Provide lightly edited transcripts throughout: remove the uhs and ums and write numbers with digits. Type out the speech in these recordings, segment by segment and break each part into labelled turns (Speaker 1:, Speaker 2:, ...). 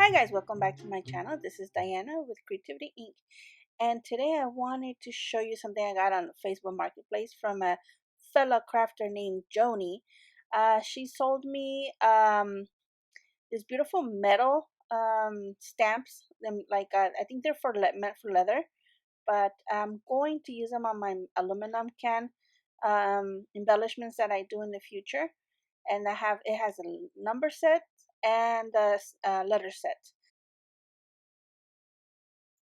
Speaker 1: Hi guys, welcome back to my channel. This is Diana with Creativity Inc. And today I wanted to show you something I got on Facebook Marketplace from a fellow crafter named Joni. She sold me this beautiful metal stamps. I think they're meant for leather, but I'm going to use them on my aluminum can embellishments that I do in the future. And it has a number set and a letter set.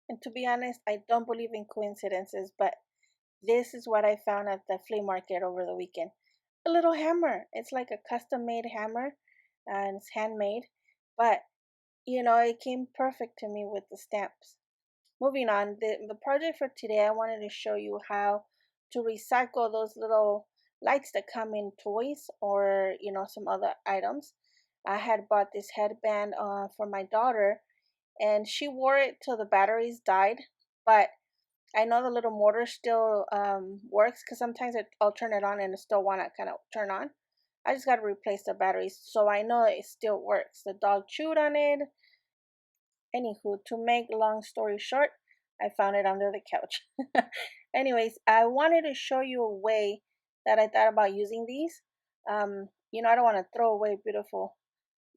Speaker 1: And to be honest, I don't believe in coincidences, but this is what I found at the flea market over the weekend. A little hammer. It's like a custom made hammer and it's handmade, but it came perfect to me with the stamps. Moving on, the project for today, I wanted to show you how to recycle those little lights that come in toys or, some other items. I had bought this headband for my daughter and she wore it till the batteries died, but I know the little motor still works because sometimes I'll turn it on and it still want to kind of turn on. I just got to replace the batteries, so I know it still works. The dog chewed on it. Anywho, to make long story short, I found it under the couch. Anyways, I wanted to show you a way that I thought about using these. I don't want to throw away beautiful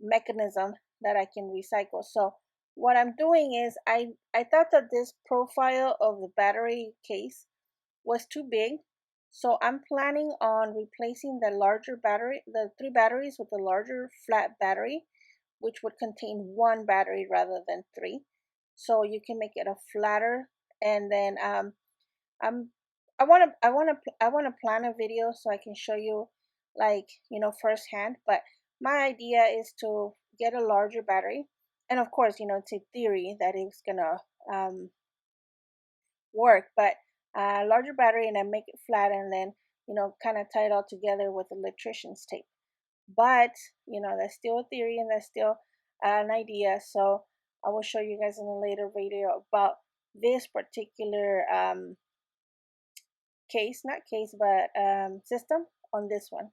Speaker 1: mechanism that I can recycle. So what I'm doing is I thought that this profile of the battery case was too big. So I'm planning on replacing the larger battery, the three batteries with the larger flat battery, which would contain one battery rather than three. So you can make it a flatter, and then I'm I want to plan a video so I can show you firsthand. But my idea is to get a larger battery, and of course it's a theory that it's gonna work, but larger battery, and then make it flat, and then kind of tie it all together with electrician's tape. But that's still a theory and that's still an idea. So I will show you guys in a later video about this particular system on this one.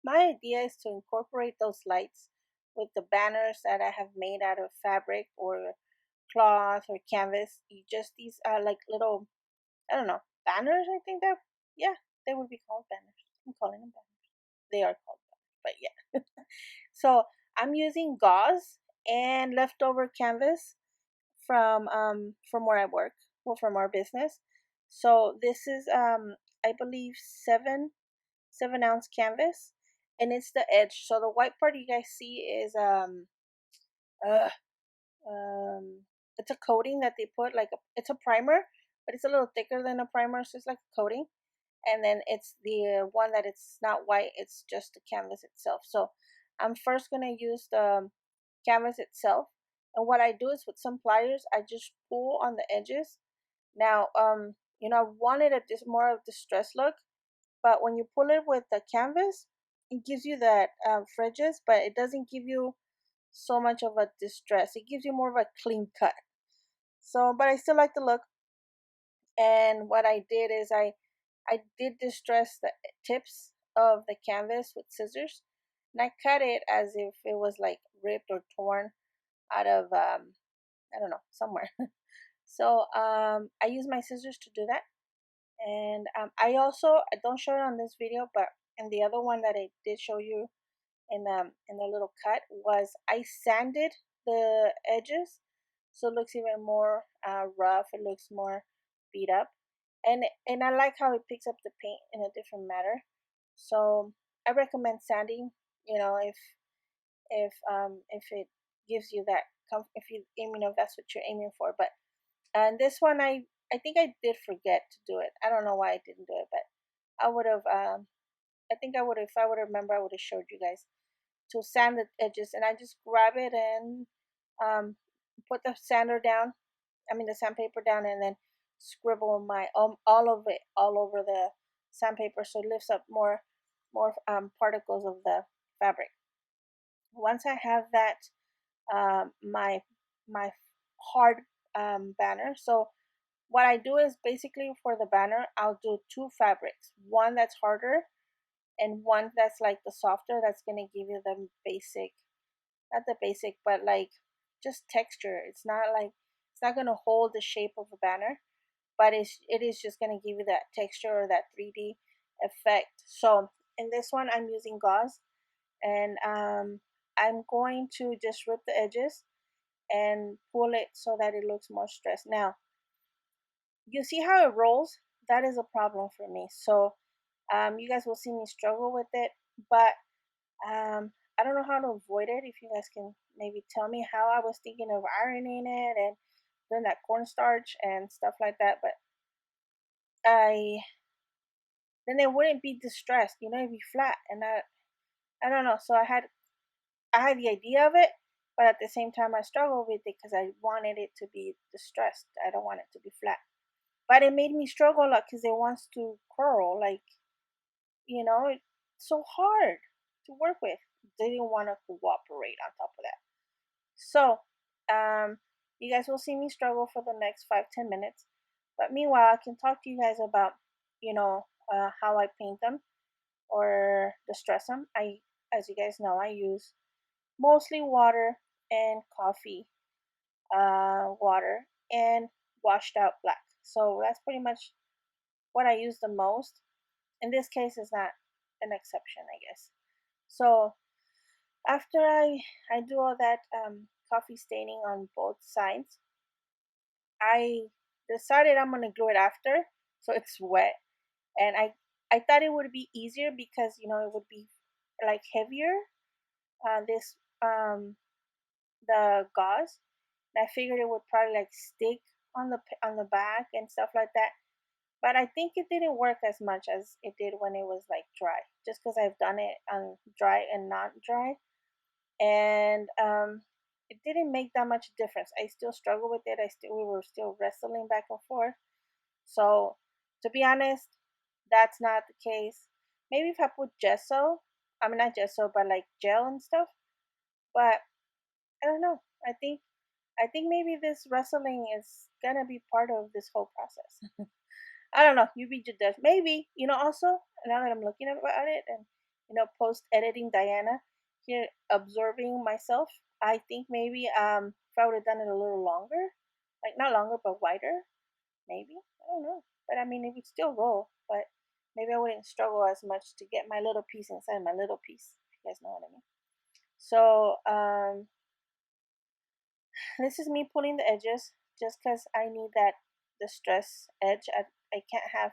Speaker 1: My idea is to incorporate those lights with the banners that I have made out of fabric or cloth or canvas. Just these are like little, I don't know, banners. I think that, yeah, they would be called banners. I'm calling them banners. They are called banners, but yeah. So I'm using gauze and leftover canvas from where I work, well, from our business. So this is I believe 7-ounce canvas, and it's the edge. So the white part you guys see is uh, it's a coating that they put, it's a primer, but it's a little thicker than a primer, so it's like a coating. And then it's the one that it's not white, it's just the canvas itself. So I'm first gonna use the canvas itself, and what I do is with some pliers I just pull on the edges. Now I wanted a more of distressed look, but when you pull it with the canvas, it gives you that fridges, but it doesn't give you so much of a distress. It gives you more of a clean cut. So, but I still like the look. And what I did is I did distress the tips of the canvas with scissors, and I cut it as if it was like ripped or torn out of I don't know, somewhere. So I use my scissors to do that. And I don't show it on this video, but in the other one that I did show you in the little cut, was I sanded the edges, so it looks even more rough. It looks more beat up, and I like how it picks up the paint in a different manner. So I recommend sanding. If it gives you that if that's what you're aiming for. But and this one I think I did forget to do it. I don't know why I didn't do it, but I would have I think I would have, if I would remember, I would have showed you guys to sand the edges. And I just grab it and put the the sandpaper down, and then scribble my all of it all over the sandpaper, so it lifts up more particles of the fabric. Once I have that, my hard banner. So what I do is basically for the banner, I'll do two fabrics, one that's harder and one that's like the softer, that's gonna give you the basic, not the basic, but like just texture. It's not like it's not gonna hold the shape of a banner, but it is just gonna give you that texture or that 3D effect. So in this one, I'm using gauze, and I'm going to just rip the edges and pull it so that it looks more stressed. Now, you see how it rolls? That is a problem for me. So you guys will see me struggle with it, but I don't know how to avoid it. If you guys can maybe tell me how. I was thinking of ironing it and doing that cornstarch and stuff like that, but I then it wouldn't be distressed, it'd be flat, and I don't know. So I had the idea of it, but at the same time I struggled with it because I wanted it to be distressed. I don't want it to be flat, but it made me struggle a lot because it wants to curl, like, it's so hard to work with. Didn't want to cooperate on top of that. So, you guys will see me struggle for the next 5-10 minutes. But meanwhile, I can talk to you guys about, how I paint them or distress them. As you guys know, I use mostly water and coffee, water and washed out black. So that's pretty much what I use the most. In this case, is not an exception, I guess. So after I do all that coffee staining on both sides, I decided I'm gonna glue it after, so it's wet. And I thought it would be easier because it would be like heavier. This the gauze. And I figured it would probably like stick on the back and stuff like that. But I think it didn't work as much as it did when it was like dry. Just because I've done it on dry and not dry, and it didn't make that much difference. I still struggle with it. We were still wrestling back and forth. So to be honest, that's not the case. Maybe if I put gesso, I mean not gesso, but like gel and stuff. But I don't know. I think maybe this wrestling is gonna be part of this whole process. I don't know. You be judged. Maybe, also, now that I'm looking at it and, post editing Diana here, observing myself, I think maybe if I would have done it a little longer, like not longer, but wider, maybe. I don't know. But I mean, it would still roll, but maybe I wouldn't struggle as much to get my little piece inside my little piece. If you guys know what I mean. So, this is me pulling the edges just because I need that distress edge. I can't have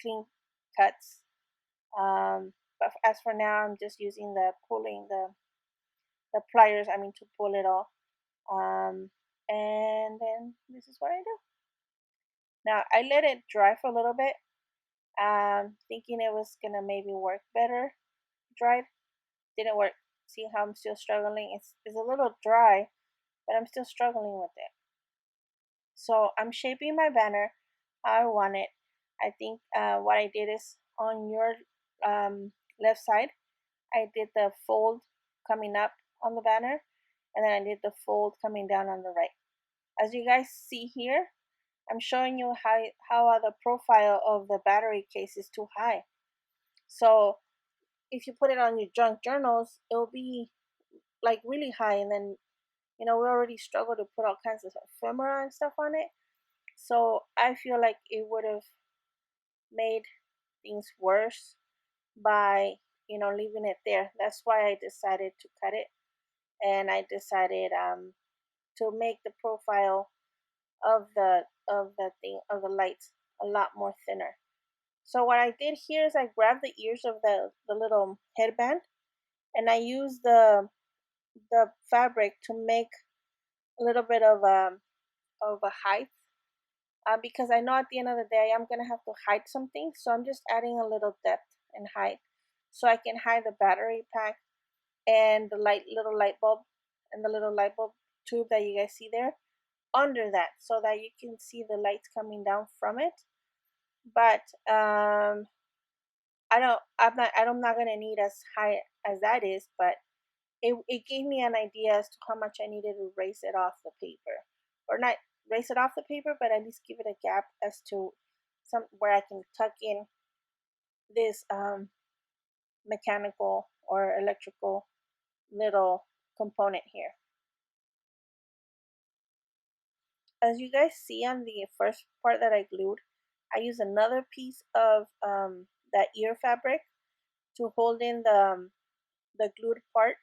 Speaker 1: clean cuts. But as for now, I'm just using the pliers. I mean, to pull it off. And then this is what I do. Now I let it dry for a little bit, thinking it was gonna maybe work better. Dried didn't work. See how I'm still struggling? It's a little dry, but I'm still struggling with it. So I'm shaping my banner how I want it. I think what I did is on your left side, I did the fold coming up on the banner, and then I did the fold coming down on the right. As you guys see here, I'm showing you how the profile of the battery case is too high. So if you put it on your junk journals, it'll be like really high, and then we already struggle to put all kinds of ephemera and stuff on it. So I feel like it would have made things worse by leaving it there. That's why I decided to cut it, and I decided to make the profile of the lights a lot more thinner. So what I did here is I grabbed the ears of the little headband, and I used the fabric to make a little bit of a height, because I know at the end of the day I'm gonna have to hide something. So I'm just adding a little depth and height so I can hide the battery pack and the little light bulb and the little light bulb tube that you guys see there under that, so that you can see the lights coming down from it. But I'm not gonna need as high as that is, but it gave me an idea as to how much I needed to raise it off the paper, or not raise it off the paper, but at least give it a gap as to some where I can tuck in this mechanical or electrical little component here. as you guys see on the first part that I glued, I use another piece of that ear fabric to hold in the glued part.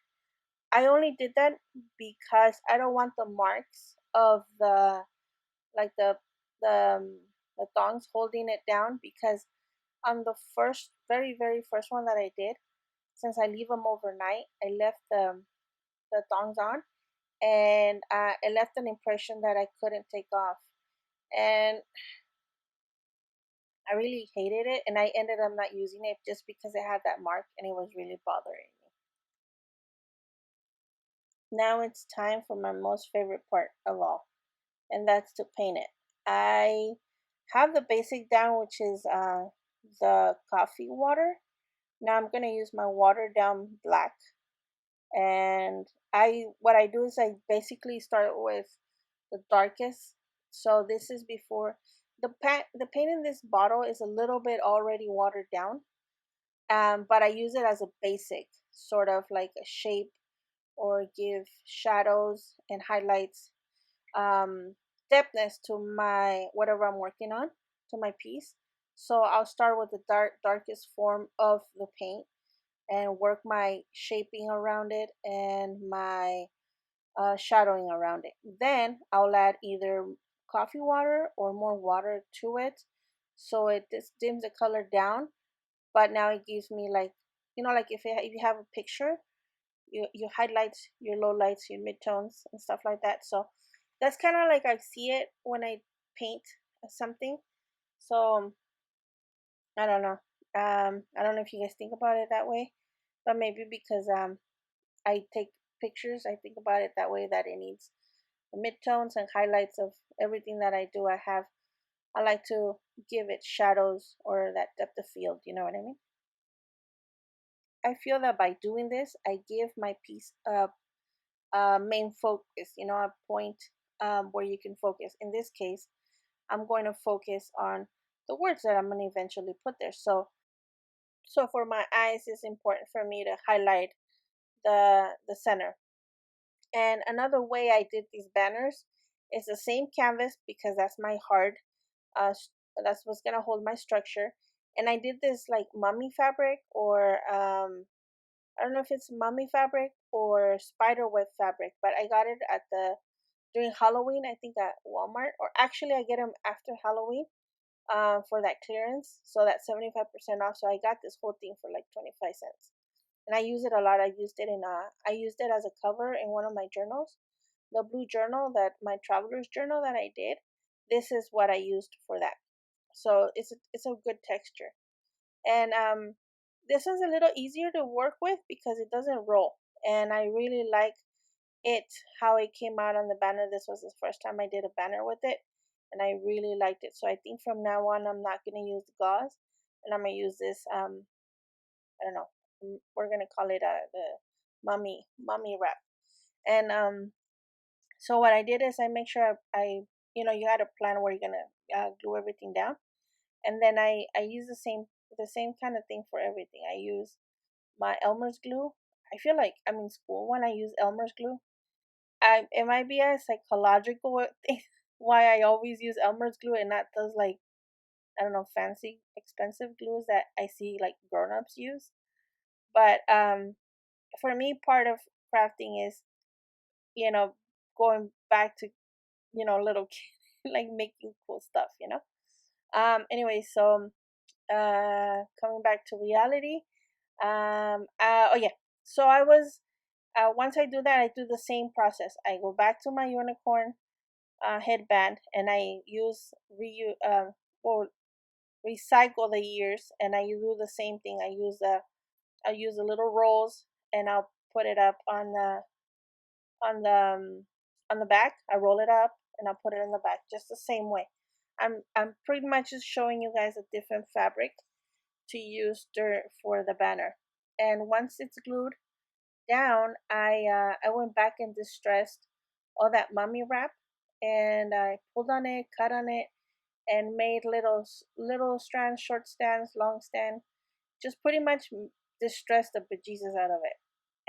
Speaker 1: I only did that because I don't want the marks of like the thongs holding it down, because on the first very first one that I did, since I leave them overnight, I left the thongs on, and it left an impression that I couldn't take off, and I really hated it, and I ended up not using it just because it had that mark and it was really bothering me. Now it's time for my most favorite part of all, and that's to paint it. I have the basic down, which is the coffee water. Now I'm gonna use my watered down black, and what I do is I basically start with the darkest. So this is before the paint in this bottle is a little bit already watered down, but I use it as a basic, sort of like a shape, or give shadows and highlights, um, depthness to my whatever I'm working on, to my piece. So I'll start with the darkest form of the paint and work my shaping around it and my shadowing around it. Then I'll add either coffee water or more water to it, so it just dims the color down. But now it gives me like, like if you have a picture, you highlight your low lights, your midtones, and stuff like that. So that's kind of like I see it when I paint something. So I don't know. I don't know if you guys think about it that way, but maybe because I take pictures, I think about it that way, that it needs the midtones and highlights of everything that I do. I like to give it shadows or that depth of field. You know what I mean? I feel that by doing this, I give my piece a main focus. A point where you can focus. In this case, I'm going to focus on the words that I'm going to eventually put there. So for my eyes, it's important for me to highlight the center. And another way I did these banners is the same canvas, because that's my hard, uh, that's what's gonna hold my structure. And I did this like mummy fabric, or I don't know if it's mummy fabric or spider web fabric, but I got it at the during Halloween, I think at Walmart, or actually I get them after Halloween, for that clearance, so that 75% off. So I got this whole thing for like 25 cents, and I use it a lot. I used it as a cover in one of my journals, the blue journal, that my traveler's journal that I did. This is what I used for that. So it's a good texture, and this is a little easier to work with because it doesn't roll, and I really like it how it came out on the banner. This was the first time I did a banner with it, and I really liked it. So I think from now on I'm not gonna use the gauze, and I'm gonna use this I don't know. We're gonna call it the mummy wrap. And so what I did is I make sure you had a plan where you're gonna glue everything down, and then I use the same kind of thing for everything. I use my Elmer's glue. I feel like I'm in school when I use Elmer's glue. It might be a psychological thing why I always use Elmer's glue and not those, like, I don't know, fancy expensive glues that I see like grown-ups use. But for me, part of crafting is, you know, going back to, little kid, like making cool stuff. Anyway, so coming back to reality. Oh yeah. So I was once I do that, I do the same process. I go back to my unicorn headband, and I use or recycle the ears, and I do the same thing. I'll use the little rolls, and I'll put it up on the on the back. I roll it up and I'll put it in the back just the same way. I'm pretty much just showing you guys a different fabric to use for the banner. And once it's glued down, I went back and distressed all that mummy wrap, and I pulled on it, cut on it, and made little strands, short strands, long stand. Just pretty much distressed the bejesus out of it.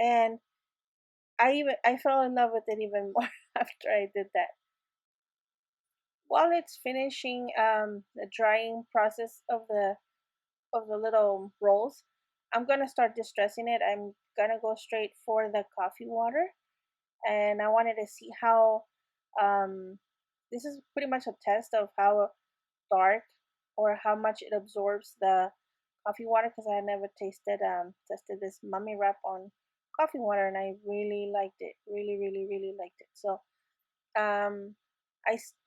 Speaker 1: And I fell in love with it even more after I did that. while it's finishing the drying process of the little rolls, I'm gonna start distressing it. I'm gonna go straight for the coffee water, and I wanted to see how um, this is pretty much a test of how dark or how much it absorbs the coffee water, because I had never tested this mummy wrap on coffee water, and I really liked it. Really liked it. So um,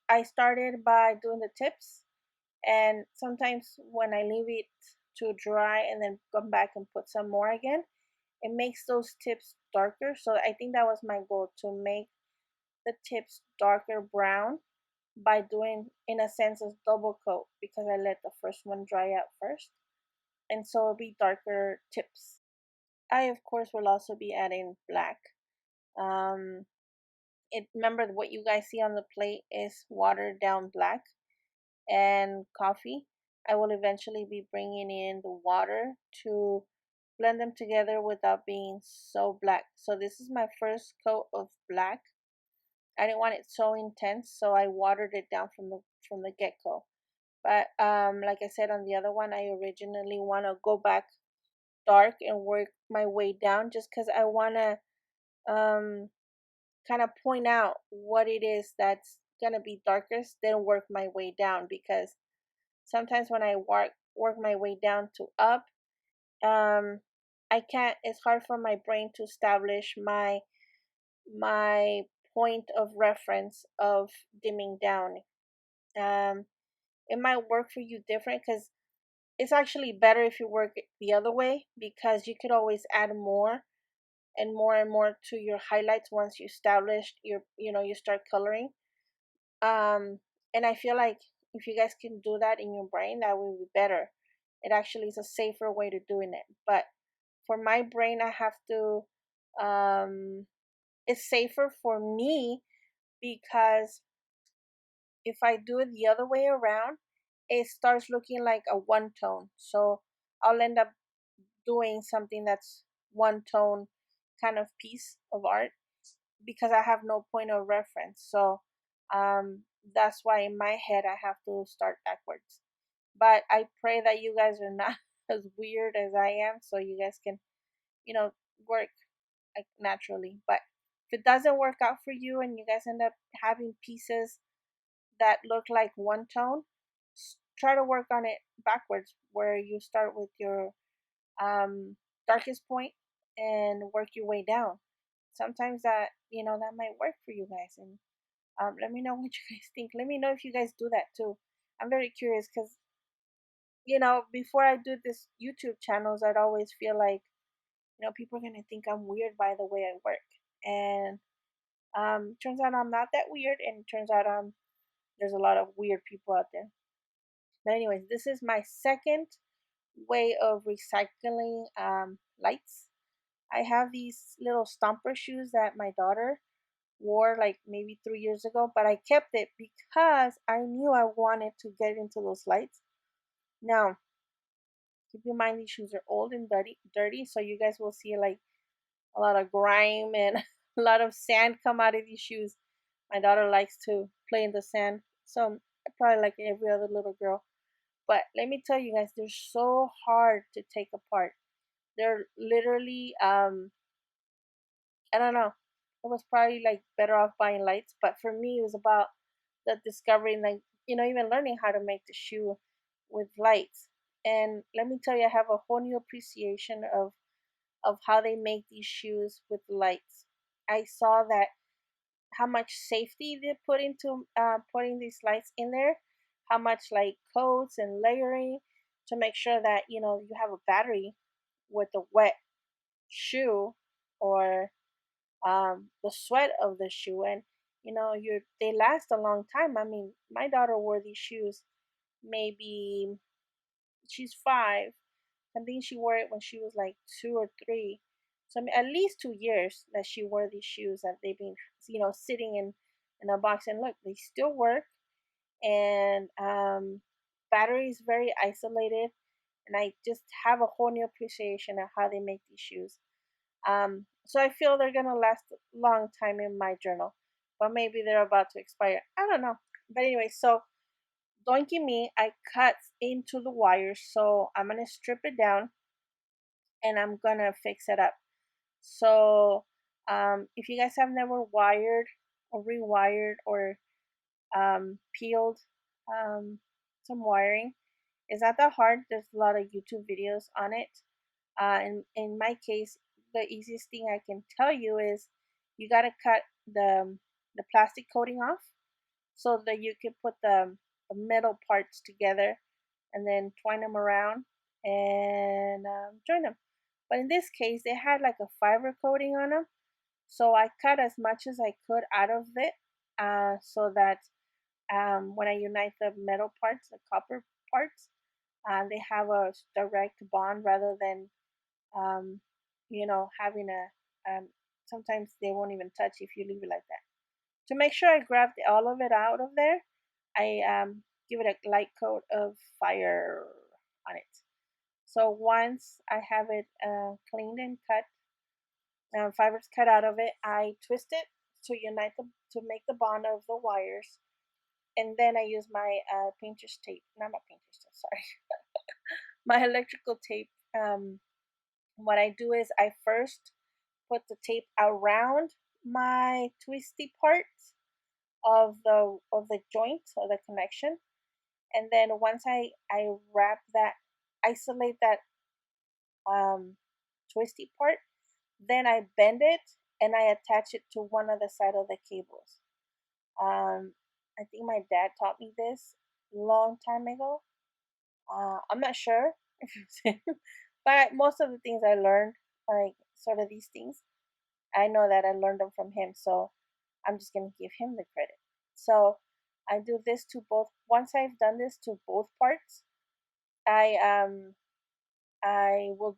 Speaker 1: I started by doing the tips, and sometimes when I leave it to dry and then come back and put some more again, it makes those tips darker. So I think that was my goal, to make the tips darker brown by doing, in a sense, a double coat, because I let the first one dry out first, and so it'll be darker tips. I of course will also be adding black. Um, remember, what you guys see on the plate is watered down black and coffee. I will eventually be bringing in the water to blend them together without being so black. So this is my first coat of black. I didn't want it so intense, so I watered it down from the get go. But like I said on the other one, I originally want to go back dark and work my way down, just because I want to um, kind of point out what it is that's gonna be darkest, then work my way down. Because sometimes when I work my way down to up, um, I can't. It's hard for my brain to establish my point of reference of dimming down. Um, it might work for you different, because it's actually better if you work it the other way, because you could always add more and more and more to your highlights once you establish you start coloring. Um, and I feel like if you guys can do that in your brain, that will be better. It actually is a safer way to doing it. But for my brain, I have to. It's safer for me, because if I do it the other way around, it starts looking like a one tone. So I'll end up doing something that's one tone kind of piece of art, because I have no point of reference. So that's why in my head I have to start backwards. But I pray that you guys are not as weird as I am, so you guys can, you know, work like naturally. But if it doesn't work out for you and you guys end up having pieces that look like one tone, try to work on it backwards, where you start with your um, darkest point and work your way down. Sometimes that might work for you guys, and let me know what you guys think. Let me know if you guys do that too. I'm very curious, because before I do this YouTube channels, I'd always feel like people are gonna think I'm weird by the way I work, and turns out I'm not that weird, and turns out there's a lot of weird people out there. But anyways, this is my second way of recycling lights. I have these little stomper shoes that my daughter wore like maybe 3 years ago, but I kept it because I knew I wanted to get into those lights. Now, keep in mind these shoes are old and dirty, so you guys will see like a lot of grime and a lot of sand come out of these shoes. My daughter likes to play in the sand, so probably like every other little girl. But let me tell you guys, they're so hard to take apart. They're literally I don't know. I was probably like better off buying lights, but for me, it was about the discovering, like even learning how to make the shoe with lights. And let me tell you, I have a whole new appreciation of how they make these shoes with lights. I saw that how much safety they put into putting these lights in there, how much like codes and layering to make sure that you have a battery with a wet shoe, or the sweat of the shoe, and they last a long time. I mean, my daughter wore these shoes, maybe she's 5. I think she wore it when she was like 2 or 3. So I mean, at least 2 years that she wore these shoes, that they've been sitting in a box, and look, they still work. And battery is very isolated, and I just have a whole new appreciation of how they make these shoes. So I feel they're gonna last a long time in my journal, but maybe they're about to expire. I don't know. But anyway, so donkey me, I cut into the wires. So I'm gonna strip it down and I'm gonna fix it up. So if you guys have never wired or rewired or peeled some wiring, it's not that hard. There's a lot of YouTube videos on it. In my case, the easiest thing I can tell you is you gotta cut the plastic coating off so that you can put the metal parts together and then twine them around and join them. But in this case, they had like a fiber coating on them, so I cut as much as I could out of it, so that when I unite the metal parts, the copper parts, they have a direct bond rather than um, having sometimes they won't even touch if you leave it like that. To make sure I grab all of it out of there, I give it a light coat of fire on it. So once I have it cleaned and cut, fibers cut out of it, I twist it to make the bond of the wires, and then I use my painter's tape, not my painter's tape, sorry, my electrical tape. What I do is I first put the tape around my twisty parts of the joint or the connection, and then once I wrap that, isolate that um, twisty part, then I bend it and I attach it to one of the side of the cables. I think my dad taught me this long time ago. I'm not sure if it's him, but most of the things I learned, like sort of these things, I know that I learned them from him. So I'm just gonna give him the credit. So I do this to both. Once I've done this to both parts, I um I will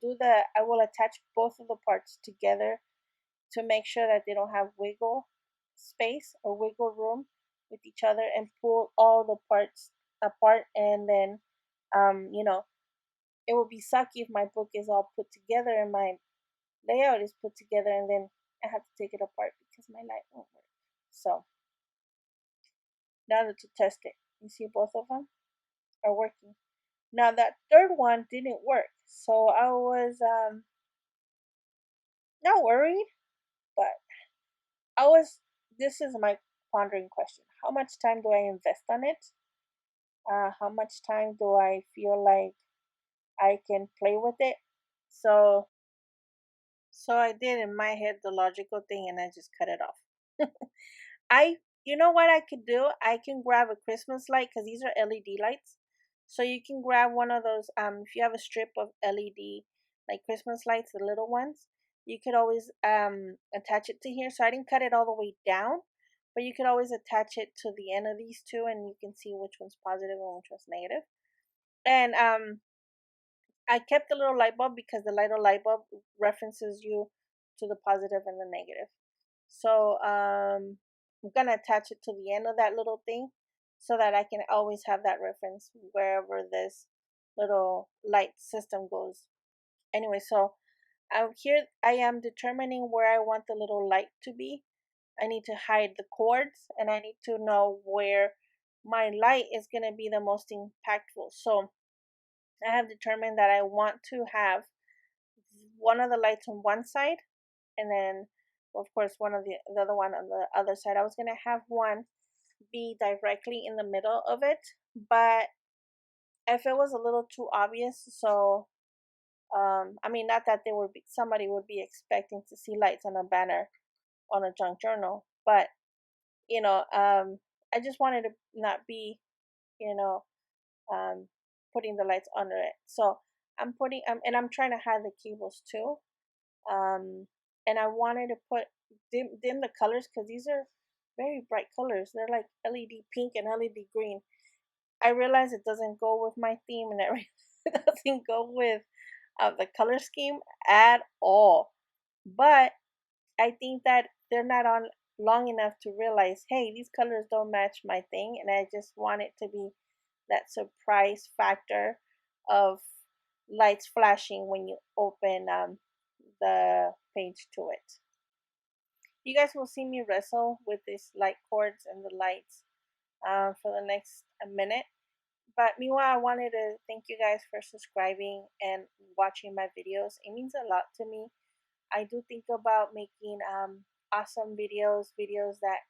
Speaker 1: attach both of the parts together to make sure that they don't have wiggle space or wiggle room with each other, and pull all the parts apart, and then it will be sucky if my book is all put together and my layout is put together and then I have to take it apart because my light won't work. So now to test it, you see both of them are working. Now that third one didn't work, so I was not worried, but I was. This is my pondering question: how much time do I invest on it? How much time do I feel like I can play with it? So, so I did in my head the logical thing, and I just cut it off. I, you know what I could do? I can grab a Christmas light because these are LED lights. So you can grab one of those. If you have a strip of LED like Christmas lights, the little ones, you could always attach it to here. So I didn't cut it all the way down, but you could always attach it to the end of these two, and you can see which one's positive and which one's negative. And I kept the little light bulb because the little light bulb references you to the positive and the negative. So I'm gonna attach it to the end of that little thing so that I can always have that reference wherever this little light system goes. Anyway, so out here I am determining where I want the little light to be. I need to hide the cords and I need to know where my light is gonna be the most impactful. So I have determined that I want to have one of the lights on one side, and then of course one of the other one on the other side. I was gonna have one be directly in the middle of it, but if it was a little too obvious, so I mean, not that there would be somebody would be expecting to see lights on a banner on a junk journal, but you know, I just wanted to not be, you know, um, putting the lights under it. So I'm putting, and I'm trying to hide the cables too. Um, and I wanted to put dim the colors because these are very bright colors. They're like LED pink and LED green. I realize it doesn't go with my theme and everything. It doesn't go with the color scheme at all. But I think that they're not on long enough to realize, hey, these colors don't match my thing, and I just want it to be that surprise factor of lights flashing when you open the page to it. You guys will see me wrestle with these light cords and the lights for the next minute. But meanwhile, I wanted to thank you guys for subscribing and watching my videos. It means a lot to me. I do think about making awesome videos that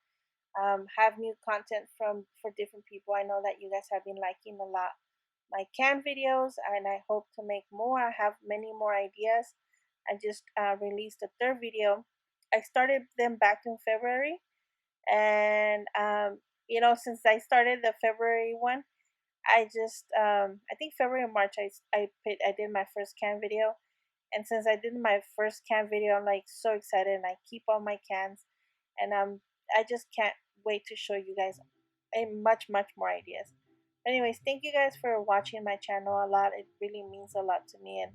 Speaker 1: have new content from for different people. I know that you guys have been liking a lot my can videos, and I hope to make more. I have many more ideas. I just released a third video. I started them back in February, and since I started the February one, I think February or March I did my first can video, and since I did my first can video, I'm like so excited, and I keep all my cans, and I just can't wait to show you guys a much more ideas. Anyways, thank you guys for watching my channel a lot. It really means a lot to me, and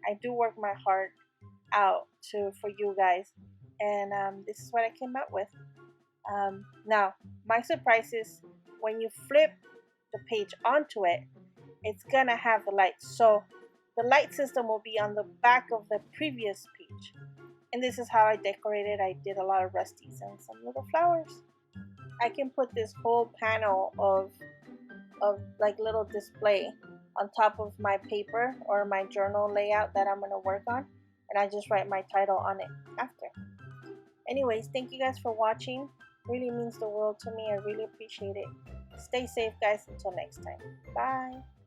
Speaker 1: I do work my heart out to for you guys, and this is what I came up with. Now, my surprise is when you flip the page onto it, it's gonna have the lights. So the light system will be on the back of the previous page. And this is how I decorated. I did a lot of rusties and some little flowers. I can put this whole panel of like little display on top of my paper or my journal layout that I'm gonna work on, and I just write my title on it after. Anyways, thank you guys for watching. Really means the world to me. I really appreciate it. Stay safe, guys. Until next time. Bye.